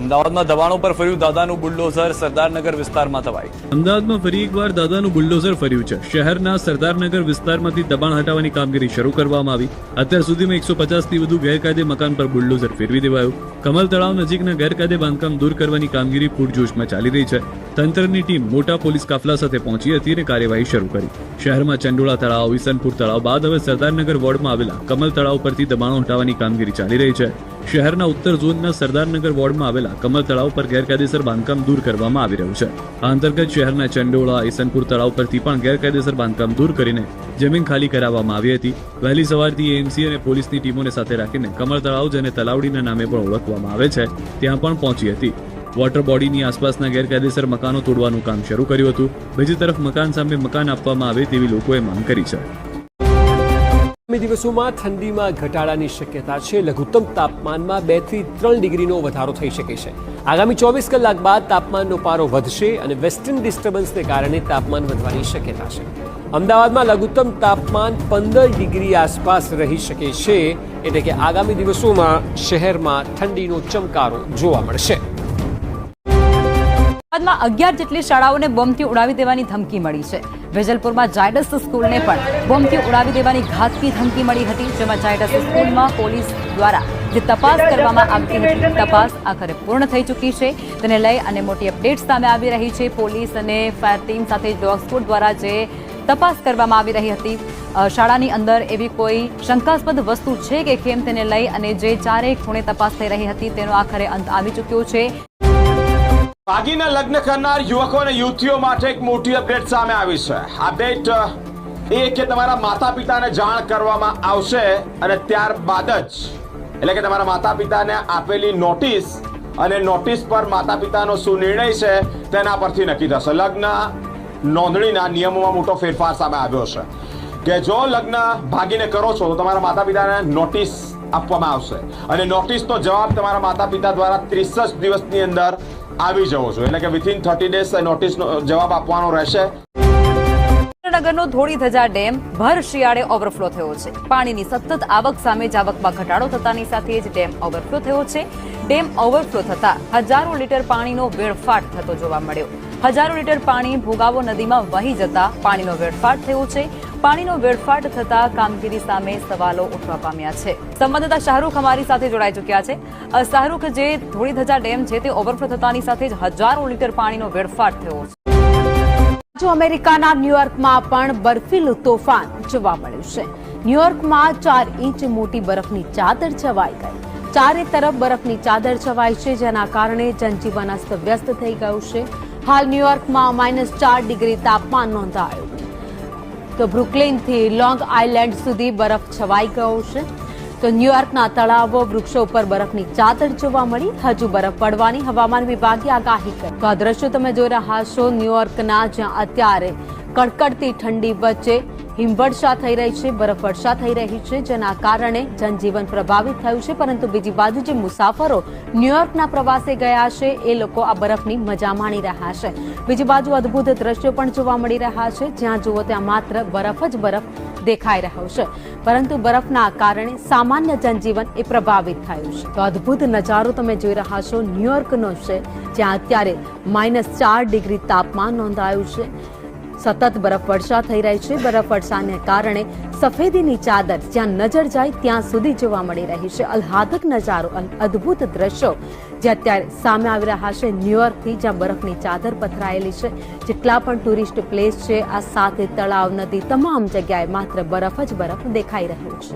અમદાવાદમાં દબાણો પર ફર્યું દાદાનું બુલડોઝર, સરદારનગર વિસ્તારમાં તબાહી. અમદાવાદમાં ફરી એકવાર દાદાનું બુલડોઝર ફર્યું છે. શહેરના સરદારનગર વિસ્તારમાંથી દબાણ હટાવવાની કામગીરી શરૂ કરવામાં આવી. અત્યાર સુધીમાં 150 થી વધુ ગેરકાયદે મકાન પર બુલડોઝર ફેરવી દેવાયું. કમલ તળાવ નજીકના ગેરકાયદે બાંધકામ દૂર કરવાની કામગીરી પૂરજોશમાં ચાલી રહી છે. તંત્રની ટીમ મોટા પોલીસ કાફલા સાથે પહોંચી હતી અને કાર્યવાહી શરૂ કરી. શહેરમાં ચંડોળા તળાવ, ઈસનપુર તળાવ બાદ હવે સરદારનગર વોર્ડમાં આવેલા કમલ તળાવ પરથી દબાણો હટાવવાની કામગીરી ચાલી રહી છે. શહેરના ઉત્તર ઝોનના સરદારનગર વોર્ડમાં આવેલા કમલ તળાવ પર ગેરકાયદેસર બાંધકામ દૂર કરવામાં આવી રહ્યું છે. આ અંતર્ગત શહેરના ચંડોળા, ઈસનપુર તળાવ પરથી પણ ગેરકાયદેસર બાંધકામ દૂર કરીને જમીન ખાલી કરાવવામાં આવી હતી. વહેલી સવારથી એએમસી અને પોલીસની ટીમોને સાથે રાખીને કમલ તળાવ, જેને તલાવડીના નામે પણ ઓળખવામાં આવે છે, ત્યાં પણ પહોંચી હતી. વોટર બોડીની આસપાસના ગેરકાયદેસર મકાનો તોડવાનું કામ શરૂ કર્યું હતું. બીજી તરફ મકાન સામે મકાન આપવામાં આવે તેવી લોકોએ માંગ કરી છે. આગામી દિવસોમાં ઠંડીમાં ઘટાડાની શક્યતા છે. લઘુત્તમ તાપમાનમાં 2 થી 3 ડિગ્રીનો વધારો થઈ શકે છે. આગામી 24 કલાક બાદ તાપમાનનો પારો વધશે અને વેસ્ટર્ન ડિસ્ટર્બન્સને કારણે તાપમાન વધવાની શક્યતા છે. અમદાવાદમાં લઘુત્તમ તાપમાન 15 ડિગ્રી આસપાસ રહી શકે છે. એટલે કે આગામી દિવસોમાં શહેરમાં ઠંડીનો ચમકારો જોવા મળશે. અમદાવાદમાં 11 જેટલી શાળાઓને બોમ્બથી ઉડાવી દેવાની ધમકી મળી છે. વેજલપુરમાં ઝાયડસ સ્કૂલને પણ બોમ્બથી ઉડાવી દેવાની ઘાતકી ધમકી મળી હતી. જેમાં ઝાયડસ સ્કૂલમાં પોલીસ દ્વારા જે તપાસ કરવામાં આવતી હતી, તપાસ આખરે પૂર્ણ થઈ ચૂકી છે. તેને લઈ અને મોટી અપડેટ સામે આવી રહી છે. પોલીસ અને ફાયર ટીમ સાથે ડોગ સ્ક્વોડ દ્વારા જે તપાસ કરવામાં આવી રહી હતી, શાળાની અંદર એવી કોઈ શંકાસ્પદ વસ્તુ છે કે કેમ તેને લઈ અને જે ચારેય ખૂણે તપાસ થઈ રહી હતી તેનો આખરે અંત આવી ચૂક્યો છે. ભાગીને લગ્ન કરનાર યુવકો અને યુવતીઓ માટે એક મોટી અપડેટ સામે આવી છે. અપડેટ એ કે તમારા માતા પિતાને જાણ કરવામાં આવશે અને ત્યારબાદ જ, એટલે કે તમારા માતા પિતાને આપેલી નોટિસ અને નોટિસ પર માતા પિતાનો શું નિર્ણય છે તેના પરથી નક્કી થશે. લગ્ન નોંધણીના નિયમોમાં મોટો ફેરફાર સામે આવ્યો છે કે જો લગ્ન ભાગીને કરો છો તો તમારા માતા પિતાને નોટિસ આપવામાં આવશે અને નોટિસનો જવાબ તમારા માતા પિતા દ્વારા 30 દિવસની અંદર આવી જવો જોઈએ. એટલે કે વિથિન 30 ડેઝ નોટિસનો જવાબ આપવાનો રહેશે. નગરનો ધોળીધજા ડેમ ભર શિયાળે ઓવરફ્લો થયો છે. પાણીની સતત આવક સામે જ આવકમાં ઘટાડો થતાની સાથે જ ડેમ ઓવરફ્લો થયો છે. ડેમ ઓવરફ્લો થતા હજારો લીટર પાણીનો વેડફાટ થતો જોવા મળ્યો. હજારો લીટર પાણી ભોગાવો નદીમાં વહી જતા પાણીનો વેડફાટ થયો છે. પાણીનો વેડફાટ થતા કામગીરી સામે સવાલો ઉઠવા પામ્યા છે. સંવાદદાતા શાહરૂખ અમારી સાથે જોડાઈ ચૂક્યા છે. શાહરૂખ, જે ધોળીધજા ડેમ છે તે ઓવરફ્લો થતાની સાથે જ હજારો લીટર પાણીનો વેડફાટ થયો છે. જો અમેરિકાના ન્યુયોર્કમાં પણ બર્ફીલું તોફાન જોવા મળ્યું છે. ન્યુયોર્કમાં 4 ઇંચ મોટી બરફની ચાદર છવાઈ ગઈ. ચારે તરફ બરફની ચાદર છવાઈ છે, જેના કારણે જનજીવન અસ્તવ્યસ્ત થઈ ગયું છે. હાલ ન્યુયોર્કમાં -4 ડિગ્રી તાપમાન નોંધાયું. તો બ્રુકલિનથી લોંગ આઇલેન્ડ સુધી બરફ છવાઈ ગયો છે. તો ન્યુયોર્કના તળાવો, વૃક્ષો પર બરફની ચાદર જોવા મળી. હજુ બરફ પડવાની હવામાન વિભાગે આગાહી કરી. તો આ દ્રશ્યો તમે જોઈ રહ્યા છો ન્યુયોર્કના, જ્યાં અત્યારે કડકડતી ઠંડી વચ્ચે હિમવર્ષા થઈ રહી છે, બરફવર્ષા થઈ રહી છે, જેના કારણે જનજીવન પ્રભાવિત થયું છે. પરંતુ બીજી બાજુ જે મુસાફરો ન્યુયોર્કના પ્રવાસે ગયા છે એ લોકો આ બરફની મજા માણી રહ્યા છે. બીજી બાજુ અદ્ભુત દ્રશ્યો પણ જોવા મળી રહ્યા છે, જ્યાં જુઓ ત્યાં માત્ર બરફ જ બરફ દેખાઈ રહ્યો છે. પરંતુ બરફના કારણે સામાન્ય જનજીવન એ પ્રભાવિત થયું છે. તો અદ્ભુત નજારો તમે જોઈ રહ્યા છો ન્યુયોર્કનો છે, જ્યાં અત્યારે -4 ડિગ્રી તાપમાન નોંધાયું છે. સતત બરફવર્ષા થઈ રહી છે. બરફવર્ષાને કારણે સફેદીની ચાદર જ્યાં નજર જાય ત્યાં સુધી જોવા મળી રહી છે. આહ્લાદક નજારો, અદ્ભુત દ્રશ્યો જે અત્યારે સામે આવી રહ્યા છે ન્યુયોર્કથી, જ્યાં બરફની ચાદર પથરાયેલી છે. જેટલા પણ ટુરિસ્ટ પ્લેસ છે, આ સાથે તળાવ, નદી, તમામ જગ્યાએ માત્ર બરફ જ બરફ દેખાઈ રહ્યું છે.